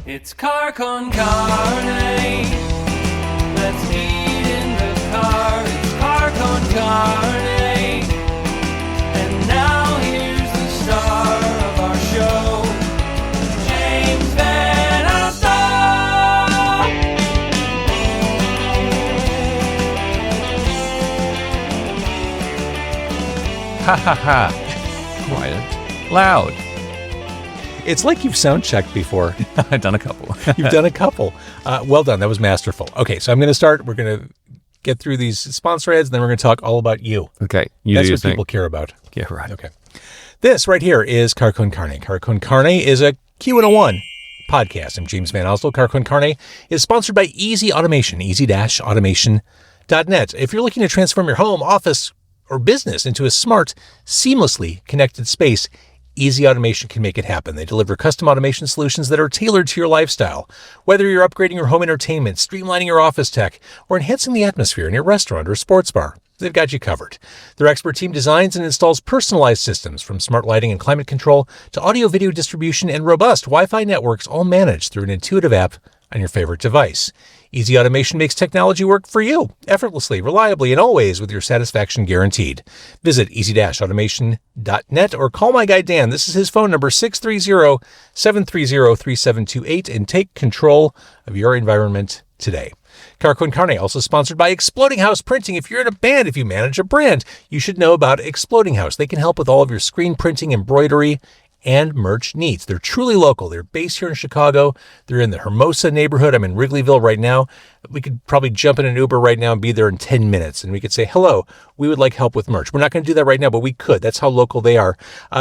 It's car con carne. Let's eat in the car. It's car con carne. And now here's the star of our show, James Van Alstyne. Ha ha ha. Quiet. Loud. It's like you've sound checked before. I've done a couple. You've done a couple. Well done. That was masterful. Okay, so I'm going to start. We're going to get through these sponsor ads, and then we're going to talk all about you. Okay. That's what people care about. Yeah, right. Okay. This right here is Car Con Carne. Car Con Carne is a Q101 podcast. I'm James Van Alstyne. Car Con Carne is sponsored by Easy Automation, easy-automation.net. If you're looking to transform your home, office, or business into a smart, seamlessly connected space, Easy Automation can make it happen. They deliver custom automation solutions that are tailored to your lifestyle. Whether you're upgrading your home entertainment, streamlining your office tech, or enhancing the atmosphere in your restaurant or sports bar, they've got you covered. Their expert team designs and installs personalized systems from smart lighting and climate control to audio-video distribution and robust Wi-Fi networks, all managed through an intuitive app on your favorite device. Easy Automation makes technology work for you, effortlessly, reliably, and always with your satisfaction guaranteed. Visit easy-automation.net or call my guy Dan. This is his phone number, 630-730-3728, and take control of your environment today. Car Con Carne, also sponsored by Exploding House Printing. If you're in a band, if you manage a brand, you should know about Exploding House. They can help with all of your screen printing, embroidery, and merch needs. They're truly local. They're based here in Chicago. They're in the Hermosa neighborhood. I'm in Wrigleyville right now. We could probably jump in an Uber right now and be there in 10 minutes. And we could say, hello, we would like help with merch. We're not going to do that right now, but we could. That's how local they are.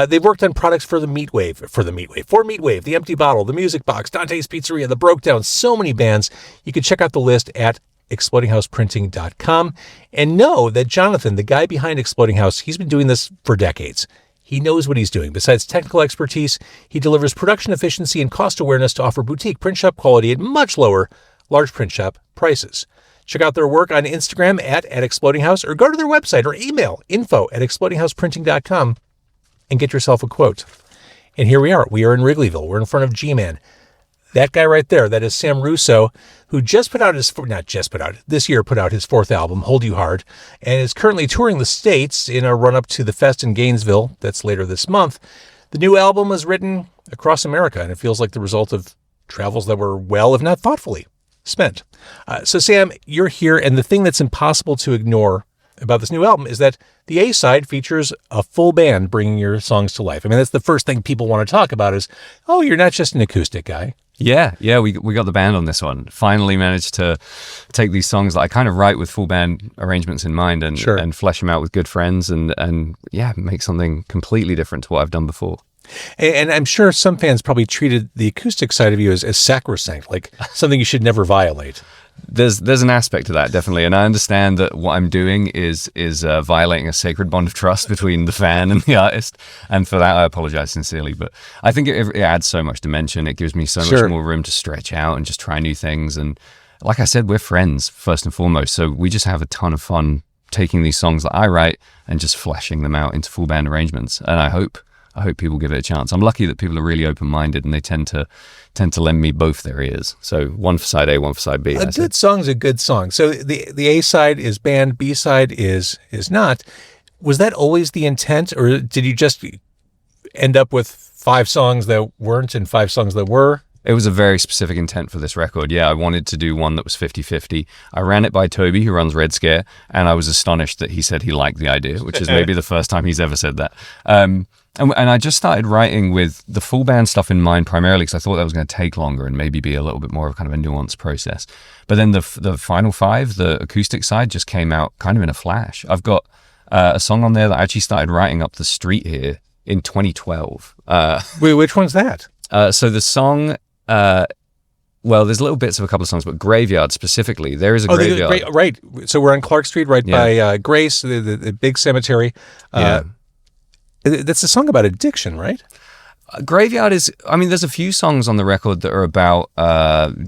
They've worked on products for Meatwave, The Empty Bottle, The Music Box, Dante's Pizzeria, The Broke Down, so many bands. You can check out the list at explodinghouseprinting.com and know that Jonathan, the guy behind Exploding House, he's been doing this for decades. He knows what he's doing. Besides technical expertise, he delivers production efficiency and cost awareness to offer boutique print shop quality at much lower large print shop prices. Check out their work on Instagram at Exploding House, or go to their website or email info@explodinghouseprinting.com and get yourself a quote. And here we are. We are in Wrigleyville. We're in front of GMan. That guy right there, that is Sam Russo, who this year put out his fourth album, Hold You Hard, and is currently touring the States in a run-up to the Fest in Gainesville. That's later this month. The new album was written across America, and it feels like the result of travels that were well, if not thoughtfully, spent. So Sam, you're here, and the thing that's impossible to ignore about this new album is that the A-side features a full band bringing your songs to life. I mean, that's the first thing people want to talk about is, oh, you're not just an acoustic guy. Yeah, we got the band on this one. Finally managed to take these songs that I kind of write with full band arrangements in mind and flesh them out with good friends and make something completely different to what I've done before. And I'm sure some fans probably treated the acoustic side of you as sacrosanct, like something you should never violate. There's an aspect to that, definitely, and I understand that what I'm doing is violating a sacred bond of trust between the fan and the artist, and for that I apologize sincerely. But I think it adds so much dimension. It gives me so much more room to stretch out and just try new things. And like I said, we're friends first and foremost, so we just have a ton of fun taking these songs that I write and just fleshing them out into full band arrangements. And I hope people give it a chance. I'm lucky that people are really open-minded and they tend to lend me both their ears. So one for side A, one for side B. A good song's a good song. So the A side is band, B side is not. Was that always the intent, or did you just end up with 5 songs that weren't and 5 songs that were? It was a very specific intent for this record. Yeah, I wanted to do one that was 50-50. I ran it by Toby, who runs Red Scare, and I was astonished that he said he liked the idea, which is maybe the first time he's ever said that. And I just started writing with the full band stuff in mind primarily because I thought that was going to take longer and maybe be a little bit more of kind of a nuanced process. But then the final 5, the acoustic side, just came out kind of in a flash. I've got a song on there that I actually started writing up the street here in 2012. Wait, which one's that? So the song... well, there's little bits of a couple of songs, but Graveyard specifically, there is a graveyard. Right. So we're on Clark Street by Grace, the big cemetery. That's a song about addiction, right? Graveyard is, there's a few songs on the record that are about,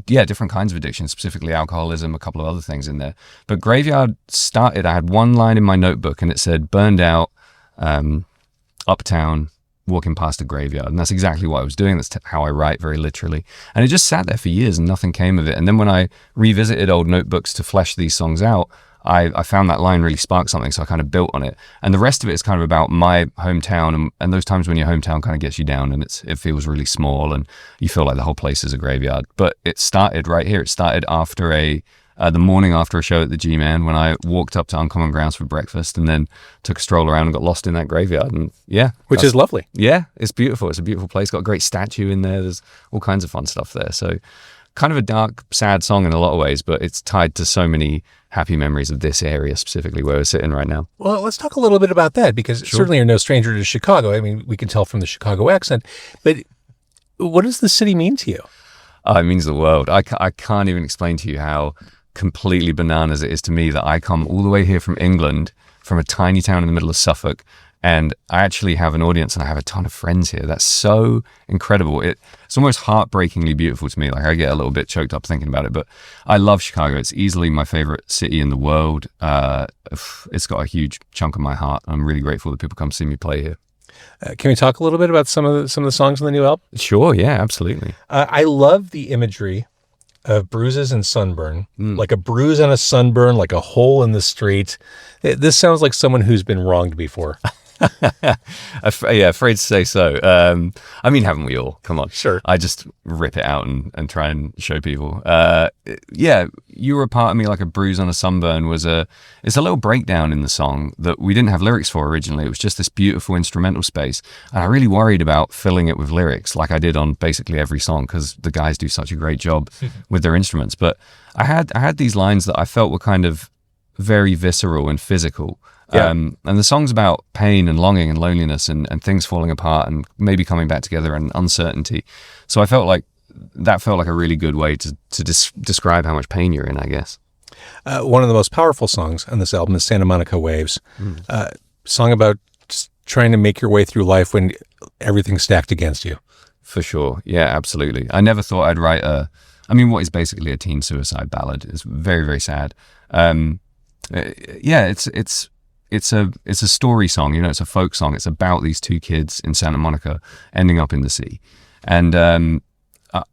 different kinds of addiction, specifically alcoholism, a couple of other things in there. But Graveyard started, I had one line in my notebook and it said, burned out, uptown, walking past a graveyard. And that's exactly what I was doing. That's how I write, very literally. And it just sat there for years and nothing came of it. And then when I revisited old notebooks to flesh these songs out, I found that line really sparked something, so I kind of built on it. And the rest of it is kind of about my hometown and those times when your hometown kind of gets you down and it feels really small and you feel like the whole place is a graveyard. But it started right here. It started after the morning after a show at the GMan, when I walked up to Uncommon Grounds for breakfast and then took a stroll around and got lost in that graveyard. And yeah. Which is lovely. Yeah, it's beautiful. It's a beautiful place. Got a great statue in there. There's all kinds of fun stuff there. So kind of a dark, sad song in a lot of ways, but it's tied to so many happy memories of this area specifically where we're sitting right now. Well, let's talk a little bit about that, because certainly you're no stranger to Chicago. I mean, we can tell from the Chicago accent, but what does the city mean to you? It means the world. I can't even explain to you how completely bananas it is to me that I come all the way here from England, from a tiny town in the middle of Suffolk, and I actually have an audience and I have a ton of friends here. That's so incredible. It's almost heartbreakingly beautiful to me. Like, I get a little bit choked up thinking about it, but I love Chicago. It's easily my favorite city in the world. It's got a huge chunk of my heart. I'm really grateful that people come see me play here. Can we talk a little bit about some of the songs on the new album? Sure, yeah, absolutely. I love the imagery of bruises and sunburn, like a bruise and a sunburn, like a hole in the street. This sounds like someone who's been wronged before. Yeah, afraid to say so. I mean, haven't we all? Come on. Sure. I just rip it out and try and show people. Yeah, You Were a Part of Me Like a Bruise on a Sunburn it's a little breakdown in the song that we didn't have lyrics for originally. It was just this beautiful instrumental space. And I really worried about filling it with lyrics like I did on basically every song, because the guys do such a great job with their instruments. But I had these lines that I felt were kind of very visceral and physical. Yeah. And the song's about pain and longing and loneliness and things falling apart and maybe coming back together and uncertainty. So I felt like that felt like a really good way to describe how much pain you're in, I guess. One of the most powerful songs on this album is Santa Monica Waves, song about just trying to make your way through life when everything's stacked against you. For sure. Yeah, absolutely. I never thought I'd write what is basically a teen suicide ballad. It's very, very sad. Yeah, it's a story song, it's a folk song. It's about these two kids in Santa Monica ending up in the sea. And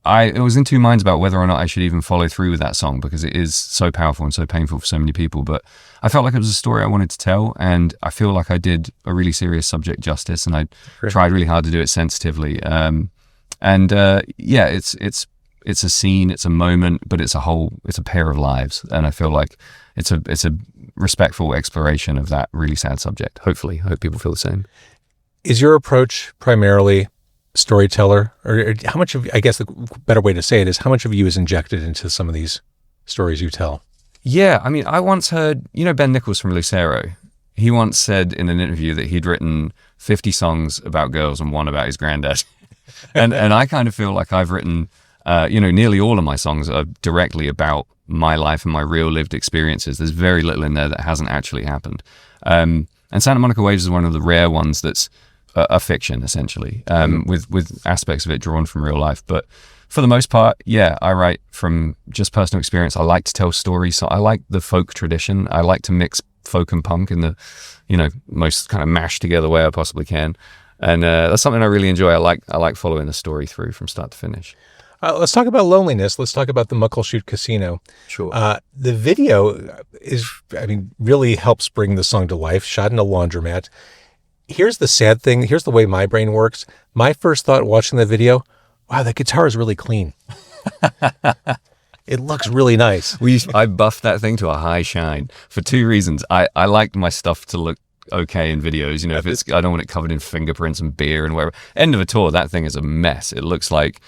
I was in two minds about whether or not I should even follow through with that song, because it is so powerful and so painful for so many people. But I felt like it was a story I wanted to tell, and I feel like I did a really serious subject justice, and I tried really hard to do it sensitively. Yeah, it's a scene, it's a moment, but it's a pair of lives. And I feel like it's a respectful exploration of that really sad subject. Hopefully, I hope people feel the same. Is your approach primarily storyteller, or how much of, I guess the better way to say it is, how much of you is injected into some of these stories you tell? Yeah, I once heard, Ben Nichols from Lucero, he once said in an interview that he'd written 50 songs about girls and one about his granddad. and I kind of feel like I've written, nearly all of my songs are directly about my life and my real lived experiences. There's very little in there that hasn't actually happened. And Santa Monica Waves is one of the rare ones that's a fiction, essentially, with aspects of it drawn from real life. But for the most part, yeah, I write from just personal experience. I like to tell stories. So I like the folk tradition. I like to mix folk and punk in the, most kind of mashed together way I possibly can. And that's something I really enjoy. I like following the story through from start to finish. Let's talk about loneliness. Let's talk about the Muckleshoot Casino. Sure. The video really helps bring the song to life, shot in a laundromat. Here's the sad thing. Here's the way my brain works. My first thought watching the video, wow, that guitar is really clean. It looks really nice. I buffed that thing to a high shine for two reasons. I liked my stuff to look okay in videos, if I don't want it covered in fingerprints and beer and whatever. End of a tour, that thing is a mess. It looks like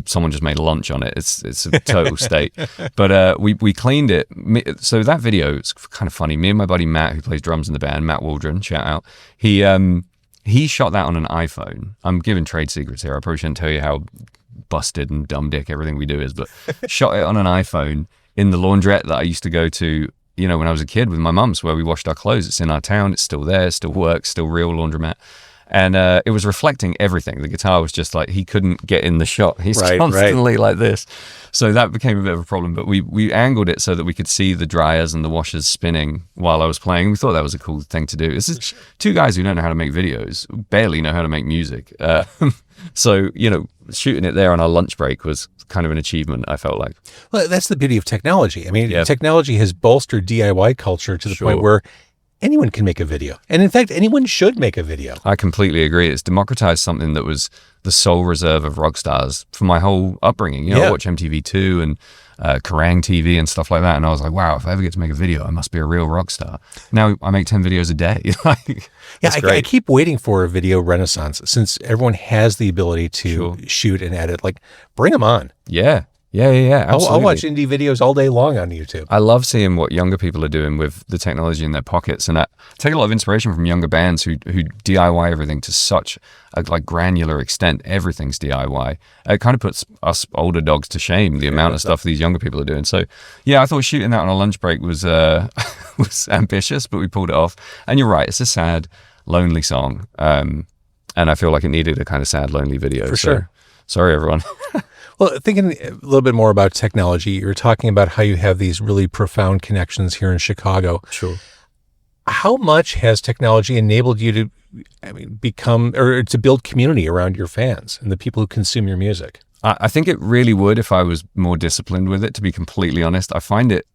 someone just made lunch on it. It's a total state. But we cleaned it. So that video, it's kind of funny. Me and my buddy Matt, who plays drums in the band, Matt Waldron, shout out, he shot that on an iPhone. I'm giving trade secrets here. I probably shouldn't tell you how busted and dumb dick everything we do is, but shot it on an iPhone in the laundrette that I used to go to when I was a kid with my mum's, where we washed our clothes. It's in our town. It's still there, still works, still real laundromat. And it was reflecting everything. The guitar was just like, he couldn't get in the shot. He's Right, constantly like this. So that became a bit of a problem. But we angled it so that we could see the dryers and the washers spinning while I was playing. We thought that was a cool thing to do. This is two guys who don't know how to make videos, barely know how to make music. So, shooting it there on our lunch break was kind of an achievement, I felt like. Well, that's the beauty of technology. I mean, Yeah. technology has bolstered DIY culture to the point where anyone can make a video. And in fact, anyone should make a video. I completely agree. It's democratized something that was the sole reserve of rock stars for my whole upbringing. I watch MTV2 and Kerrang TV and stuff like that. And I was like, wow, if I ever get to make a video, I must be a real rock star. Now I make 10 videos a day. I keep waiting for a video renaissance since everyone has the ability to shoot and edit. Like, bring them on. Yeah. Absolutely. I'll watch indie videos all day long on YouTube. I love seeing what younger people are doing with the technology in their pockets, and I take a lot of inspiration from younger bands who DIY everything to such a granular extent. Everything's DIY. It kind of puts us older dogs to shame, the amount of stuff these younger people are doing. So yeah, I thought shooting that on a lunch break was was ambitious, but we pulled it off. And you're right, it's a sad, lonely song, and I feel like it needed a kind of sad, lonely video. For sure. Sorry, everyone. Well, thinking a little bit more about technology, you're talking about how you have these really profound connections here in Chicago. Sure. How much has technology enabled you to become or to build community around your fans and the people who consume your music? I think it really would if I was more disciplined with it, to be completely honest. I find it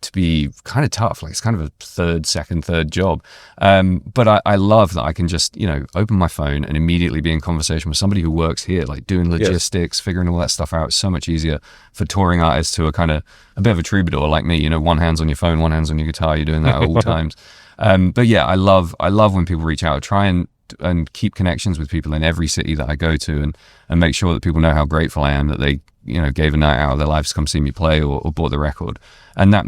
to be kind of tough. Like, it's kind of a second, third job. But I love that I can just, open my phone and immediately be in conversation with somebody who works here, like doing logistics, figuring all that stuff out. It's so much easier for touring artists who are kind of a bit of a troubadour like me. One hand's on your phone, one hand's on your guitar. You're doing that at all times. But yeah, I love when people reach out. Try and keep connections with people in every city that I go to, and make sure that people know how grateful I am that they gave a night out of their lives to come see me play or bought the record. And that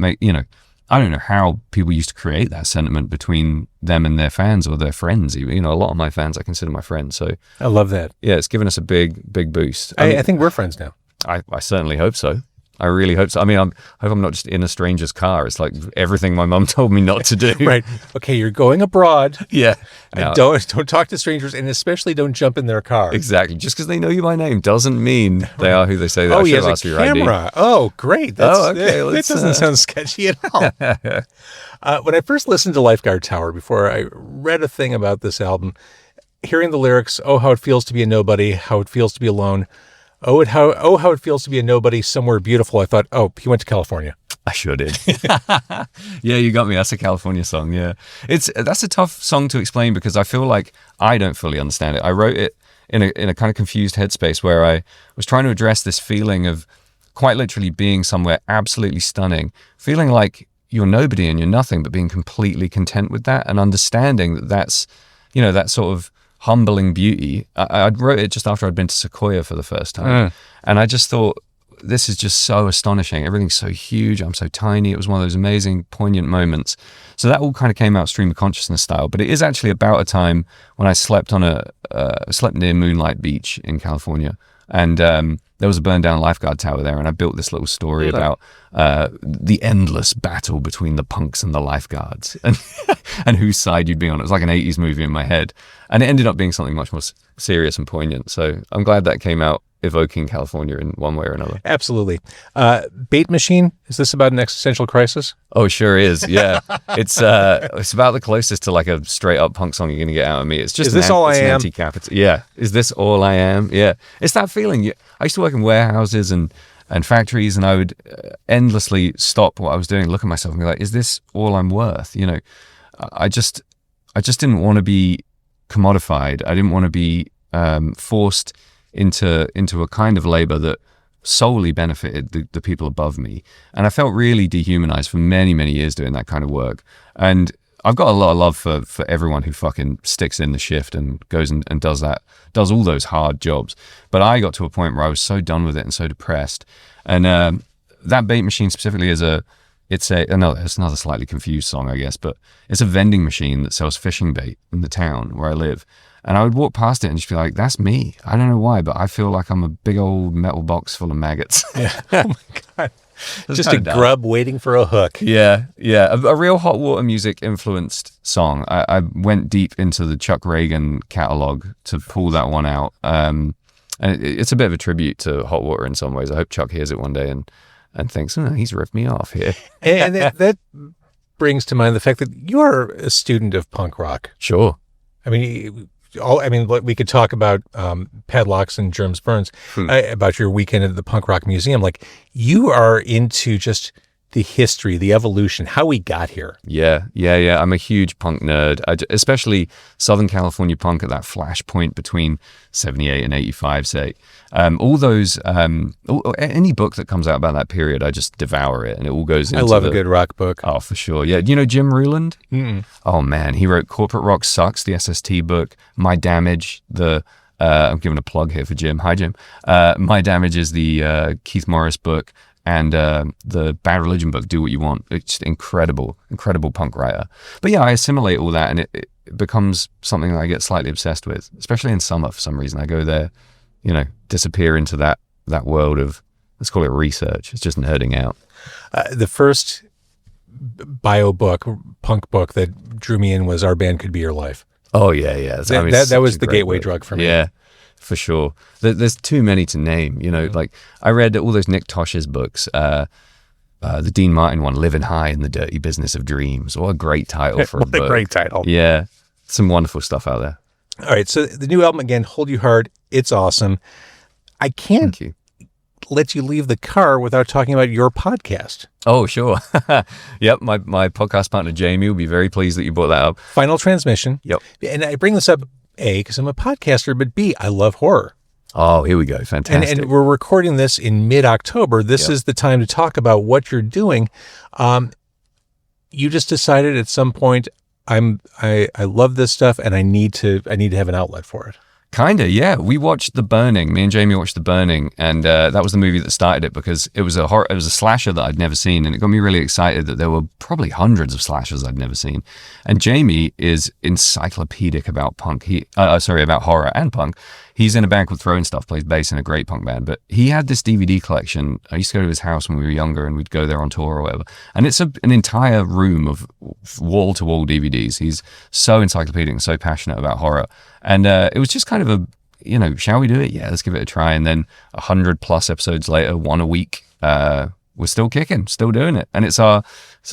I don't know how people used to create that sentiment between them and their fans or their friends. Even, a lot of my fans I consider my friends. So I love that. Yeah, it's given us a big boost. I think we're friends now. I certainly hope so. I really hope so. I hope I'm not just in a stranger's car. It's like everything my mum told me not to do. Right. Okay, you're going abroad. Yeah. And don't talk to strangers, and especially don't jump in their car. Exactly. Just because they know you by name doesn't mean they are who they say they are. Oh, he has a camera. Oh, great. Okay. That doesn't sound sketchy at all. When I first listened to Lifeguard Tower, before I read a thing about this album, hearing the lyrics, "Oh, how it feels to be a nobody, how it feels to be alone. How it feels to be a nobody somewhere beautiful." I thought, oh, he went to California. I sure did. Yeah, you got me. That's a California song. Yeah, that's a tough song to explain because I feel like I don't fully understand it. I wrote it in a kind of confused headspace where I was trying to address this feeling of quite literally being somewhere absolutely stunning, feeling like you're nobody and you're nothing, but being completely content with that and understanding that that's that sort of humbling beauty. I wrote it just after I'd been to Sequoia for the first time. And I just thought, this is just so astonishing. Everything's so huge. I'm so tiny. It was one of those amazing, poignant moments. So that all kind of came out stream of consciousness style. But it is actually about a time when I slept near Moonlight Beach in California. And there was a burned down lifeguard tower there. And I built this little story about the endless battle between the punks and the lifeguards and whose side you'd be on. It was like an 80s movie in my head. And it ended up being something much more serious and poignant. So I'm glad that came out evoking California in one way or another. Absolutely. Bait Machine, is this about an existential crisis? Oh, it sure is. Yeah. It's about the closest to like a straight up punk song you're going to get out of me. It's just, is this all I am? Yeah. Is this all I am? Yeah. It's that feeling. I used to work in warehouses and factories, and I would endlessly stop what I was doing, look at myself and be like, is this all I'm worth? I just didn't want to be commodified. I didn't want to be forced into a kind of labor that solely benefited the people above me. And I felt really dehumanized for many, many years doing that kind of work. And I've got a lot of love for everyone who fucking sticks in the shift and goes and does all those hard jobs. But I got to a point where I was so done with it and so depressed. And that Bait Machine specifically it's another slightly confused song, I guess, but it's a vending machine that sells fishing bait in the town where I live. And I would walk past it and just be like, that's me. I don't know why, but I feel like I'm a big old metal box full of maggots. Yeah. Oh my God. Just a grub waiting for a hook. Yeah. A real hot water music influenced song. I went deep into the Chuck Reagan catalog to pull that one out. And it's a bit of a tribute to Hot Water in some ways. I hope Chuck hears it one day and thinks, oh, he's ripped me off here. And that brings to mind the fact that you are a student of punk rock. Sure. I mean, we could talk about Padlocks and Germs Burns, about your weekend at the Punk Rock Museum. Like, you are into just the history, the evolution, how we got here. Yeah. I'm a huge punk nerd, especially Southern California punk at that flashpoint between 78 and 85, say. All those, any book that comes out about that period, I just devour it, and it all goes into I love a good rock book. Oh, for sure. Yeah. Do you know Jim Ruland? Mm-mm. Oh, man. He wrote Corporate Rock Sucks, the SST book, My Damage, I'm giving a plug here for Jim. Hi, Jim. My Damage is the Keith Morris book. And the Bad Religion book, Do What You Want. It's incredible punk writer. But yeah, I assimilate all that, and it becomes something that I get slightly obsessed with, especially in summer for some reason. I go there, disappear into that world of, let's call it research. It's just nerding out. The first bio book, punk book that drew me in was Our Band Could Be Your Life. Oh, yeah. That was the gateway drug for me. Yeah. For sure. There's too many to name, like I read all those Nick Tosh's books, the Dean Martin one, Living High in the Dirty Business of Dreams. What a great title for a book. What a great title. Yeah. Some wonderful stuff out there. All right. So the new album, again, Hold You Hard. It's awesome. I can't let you leave the car without talking about your podcast. Oh, sure. Yep. My podcast partner, Jamie, will be very pleased that you brought that up. Final Transmission. Yep. And I bring this up, A, because I'm a podcaster, but B, I love horror. Oh, here we go. Fantastic. And we're recording this in mid-October. This is the time to talk about what you're doing. You just decided at some point, I love this stuff, and I need to have an outlet for it. Kinda, yeah. We watched The Burning. Me and Jamie watched The Burning, and that was the movie that started it, because it was a slasher that I'd never seen, and it got me really excited that there were probably hundreds of slashers I'd never seen. And Jamie is encyclopedic about punk. About horror and punk. He's in a band called Throwing Stuff, plays bass in a great punk band. But he had this DVD collection. I used to go to his house when we were younger, and we'd go there on tour or whatever. And it's an entire room of wall-to-wall DVDs. He's so encyclopedic and so passionate about horror. And it was just kind of shall we do it? Yeah, let's give it a try. And then 100+ episodes later, one a week, we're still kicking, still doing it. And it's a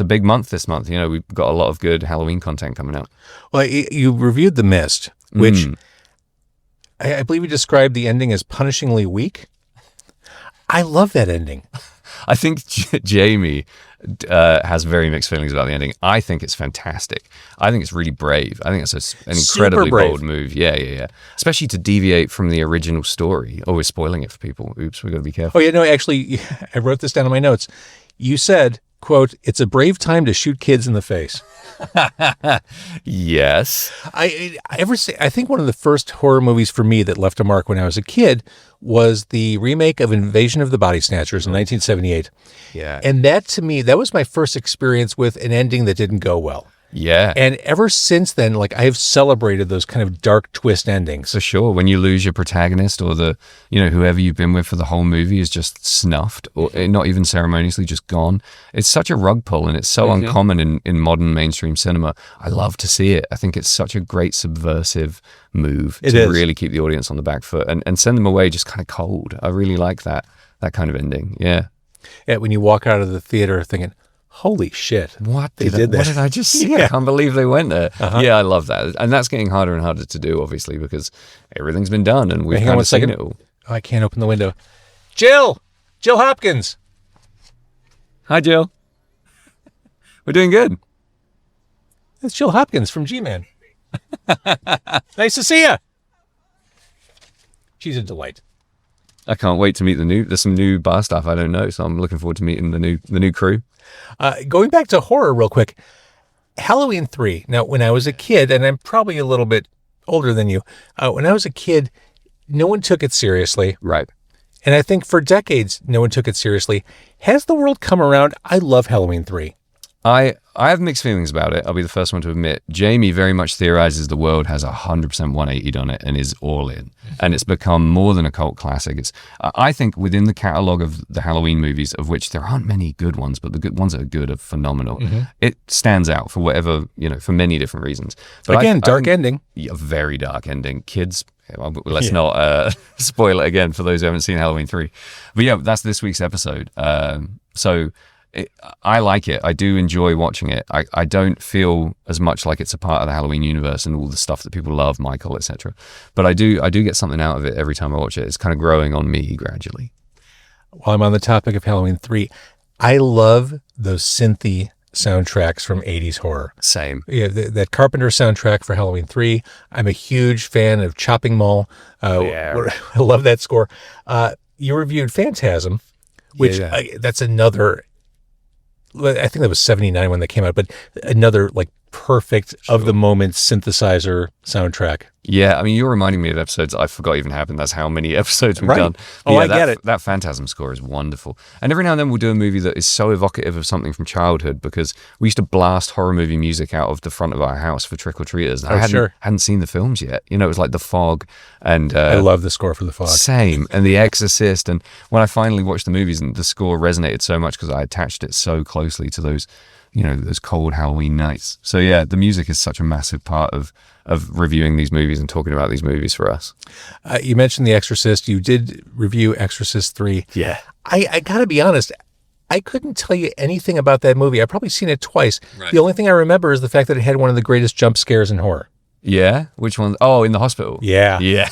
big month this month. We've got a lot of good Halloween content coming out. Well, you reviewed The Mist, which I believe you described the ending as punishingly weak. I love that ending. I think Jamie has very mixed feelings about the ending. I think it's fantastic. I think it's really brave. I think it's an incredibly bold move. Yeah. Especially to deviate from the original story. Oh, we're spoiling it for people. Oops, we've got to be careful. Oh, yeah, no, actually, I wrote this down in my notes. You said, quote, "It's a brave time to shoot kids in the face." Yes. I think one of the first horror movies for me that left a mark when I was a kid was the remake of Invasion of the Body Snatchers in 1978. Yeah. And that, to me, that was my first experience with an ending that didn't go well. Yeah. And ever since then, I have celebrated those kind of dark twist endings. For sure. When you lose your protagonist, or whoever you've been with for the whole movie is just snuffed, or not even ceremoniously, just gone. It's such a rug pull, and it's so uncommon in modern mainstream cinema. I love to see it. I think it's such a great subversive move to really keep the audience on the back foot and send them away just kind of cold. I really like that kind of ending. Yeah. Yeah. When you walk out of the theater thinking, holy shit. What did I just see? Yeah. I can't believe they went there. Uh-huh. Yeah, I love that. And that's getting harder and harder to do, obviously, because everything's been done and we've kind of seen it all. Oh, I can't open the window. Jill Hopkins. Hi, Jill. We're doing good. That's Jill Hopkins from GMan. Nice to see you. She's a delight. I can't wait to meet there's some new bar staff I don't know, so I'm looking forward to meeting the new crew. Going back to horror real quick, Halloween 3. Now, when I was a kid, and I'm probably a little bit older than you, when I was a kid, no one took it seriously. Right. And I think for decades, no one took it seriously. Has the world come around? I love Halloween 3. I have mixed feelings about it. I'll be the first one to admit. Jamie very much theorizes the world has 100% 180 on it and is all in. And it's become more than a cult classic. I think within the catalog of the Halloween movies, of which there aren't many good ones, but the good ones that are good are phenomenal. It stands out for whatever, for many different reasons. But Again, dark ending. A very dark ending. Kids, let's not spoil it again for those who haven't seen Halloween 3. But yeah, that's this week's episode. I like it. I do enjoy watching it. I don't feel as much like it's a part of the Halloween universe and all the stuff that people love, Michael, etc. But I do get something out of it every time I watch it. It's kind of growing on me gradually. While I'm on the topic of Halloween 3, I love those synthy soundtracks from 80s horror. Same. Yeah, that Carpenter soundtrack for Halloween 3. I'm a huge fan of Chopping Mall. I love that score. You reviewed Phantasm, which that's another... I think that was 79 when they came out, but another perfect of the moment synthesizer soundtrack. Yeah, I mean, you're reminding me of episodes I forgot even happened. That's how many episodes we've done. But I get it. That Phantasm score is wonderful. And every now and then we'll do a movie that is so evocative of something from childhood, because we used to blast horror movie music out of the front of our house for trick-or-treaters. And I hadn't seen the films yet. It was like The Fog and... I love the score for The Fog. Same. And The Exorcist. And when I finally watched the movies, and the score resonated so much because I attached it so closely to those cold Halloween nights. So yeah, the music is such a massive part of reviewing these movies and talking about these movies for us. You mentioned The Exorcist. You did review Exorcist 3. Yeah. I gotta be honest, I couldn't tell you anything about that movie. I've probably seen it twice. Right. The only thing I remember is the fact that it had one of the greatest jump scares in horror. Yeah? Which one? Oh, in the hospital. Yeah. Yeah.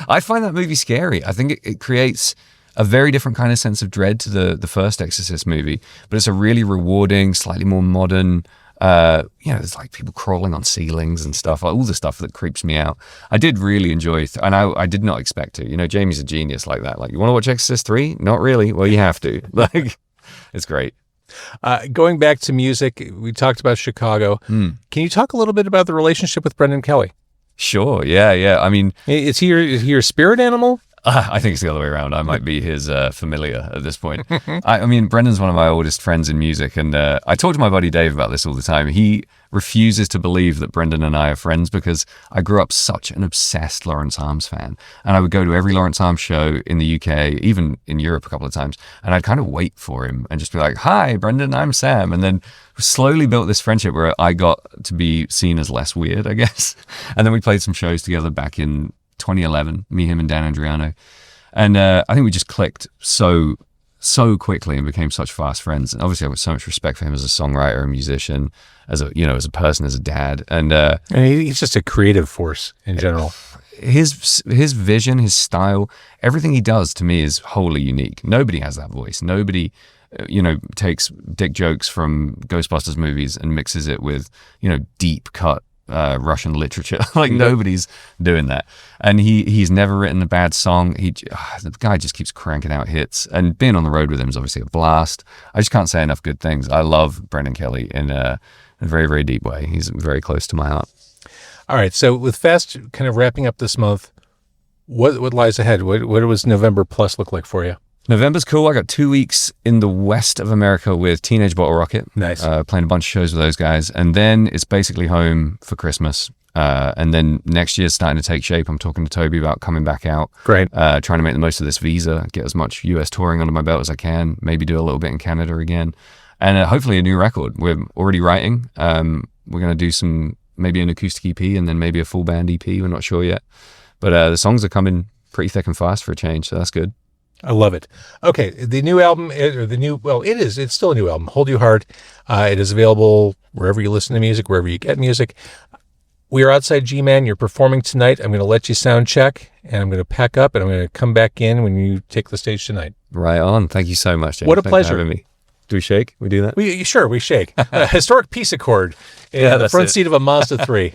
I find that movie scary. I think it creates a very different kind of sense of dread to the first Exorcist movie, but it's a really rewarding, slightly more modern, there's people crawling on ceilings and stuff, all the stuff that creeps me out. I did really enjoy it, and I did not expect to. Jamie's a genius like that. You want to watch Exorcist 3? Not really. Well, you have to. It's great. Going back to music, we talked about Chicago. Can you talk a little bit about the relationship with Brendan Kelly? Sure. Yeah. I mean, is he your spirit animal? I think it's the other way around. I might be his familiar at this point. I mean, Brendan's one of my oldest friends in music, and I talk to my buddy Dave about this all the time. He refuses to believe that Brendan and I are friends because I grew up such an obsessed Lawrence Arms fan, and I would go to every Lawrence Arms show in the UK, even in Europe a couple of times, and I'd kind of wait for him and just be like, "Hi, Brendan, I'm Sam," and then slowly built this friendship where I got to be seen as less weird, I guess. And then we played some shows together back in 2011, me, him, and Dan Andriano, and I think we just clicked so quickly and became such fast friends. And obviously, I've got so much respect for him as a songwriter, a musician, as a person, as a dad, and he's just a creative force in general. His vision, his style, everything he does to me is wholly unique. Nobody has that voice. Nobody takes dick jokes from Ghostbusters movies and mixes it with deep cut Russian literature. Nobody's doing that, and he's never written a bad song. The guy just keeps cranking out hits, and being on the road with him is obviously a blast. I just can't say enough good things. I love Brendan Kelly in a very, very deep way. He's very close to my heart. All right, so with Fest kind of wrapping up this month, what lies ahead? What does November Plus look like for you? November's cool. I got 2 weeks in the west of America with Teenage Bottle Rocket. Nice. Playing a bunch of shows with those guys. And then it's basically home for Christmas. And then next year's starting to take shape. I'm talking to Toby about coming back out. Great. Trying to make the most of this visa, get as much US touring under my belt as I can, maybe do a little bit in Canada again. And hopefully a new record. We're already writing. We're going to do maybe an acoustic EP and then maybe a full band EP. We're not sure yet. But the songs are coming pretty thick and fast for a change, so that's good. I love it. Okay, the new album, it's still a new album, Hold You Hard. It is available wherever you listen to music, wherever you get music. We are outside GMan. You're performing tonight. I'm going to let you sound check, and I'm going to pack up, and I'm going to come back in when you take the stage tonight. Right on. Thank you so much, James. What a Thanks pleasure. for having me. Do we shake? We do that? We shake. A historic peace accord in the front seat of a Mazda 3.